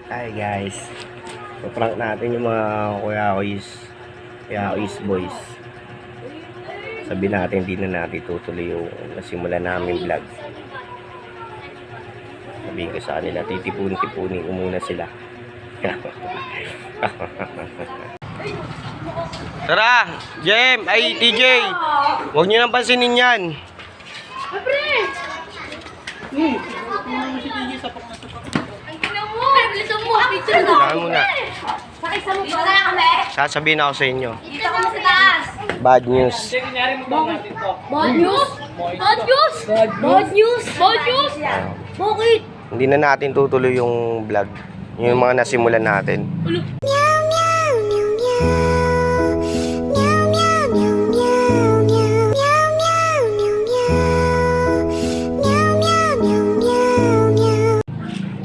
Hi guys, prank natin yung mga Kuya Kois boys. Sabi natin hindi na natin tutuloy yung nasimulan namin vlog. Sabihin ko sa kanila, titipon-tipunin ko muna sila. Tara, Jem, ay TJ, huwag nyo nang pansinin yan. Saan muna? Sasabihin ako sa inyo. Bad news. Bad news? Bad news? Bad news? Bad news? Bakit? Hindi na natin tutuloy yung vlog. Yung mga nasimulan natin.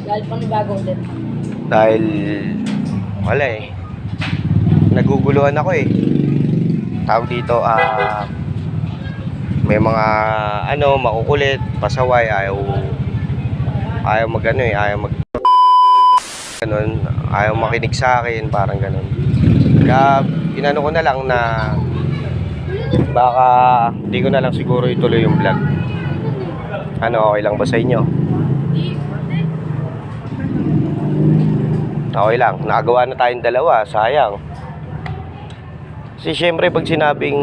Dahil panibago ulit. Dahil wala eh. Naguguluhan ako eh. Tawag dito may mga makukulit, pasaway, ayaw ayaw makinig sa akin, parang ganun. Kaya inano ko na lang na baka hindi ko na lang siguro ituloy yung vlog. Okay lang ba sa inyo? Okay lang, nakagawa na tayong dalawa, sayang. Kasi syempre pag sinabing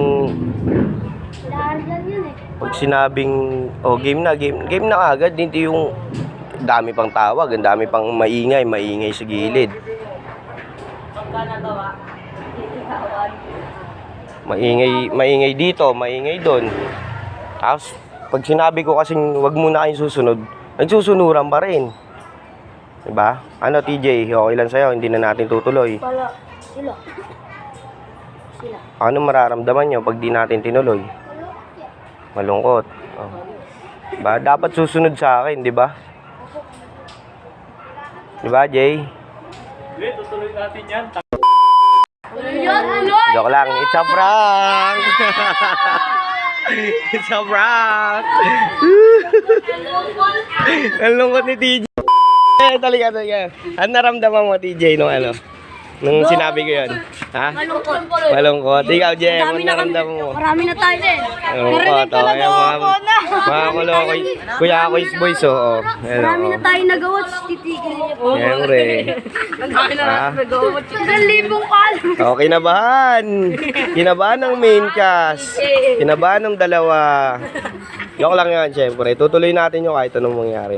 game na agad, hindi yung dami pang tawag, ang dami pang maingay sa gilid. Maingay dito, maingay doon. Tapos pag sinabi ko kasing wag muna kayong susunod, nagsusunuran pa rin. Diba? TJ, okay lang sa'yo, hindi na natin tutuloy. Sila. Ano mararamdaman nyo pag di natin tinuloy? Malungkot. Diba? Dapat susunod sa akin, diba? Diba, Jay? Tutuloy natin yan. Joke lang, it's a prank! It's a prank! Ang lungkot ni TJ. Talaga. Ano naramdaman mo, TJ, nung sinabi ko yun? Ha? Malungkot. Ikaw, Jem, ano naramdaman mo? Marami na tayo din. Malungkot. Mga kulo, Kuya Kois boys, oo. Marami na tayo nagawa, titigil niyo po. Siyempre. Marami na nagawa. 1,000 kal. Kinabahan. Kinabahan ng main cast. Kinabahan ng dalawa. Joke lang yan, siyempre. Tutuloy natin yung kahit anong mangyari.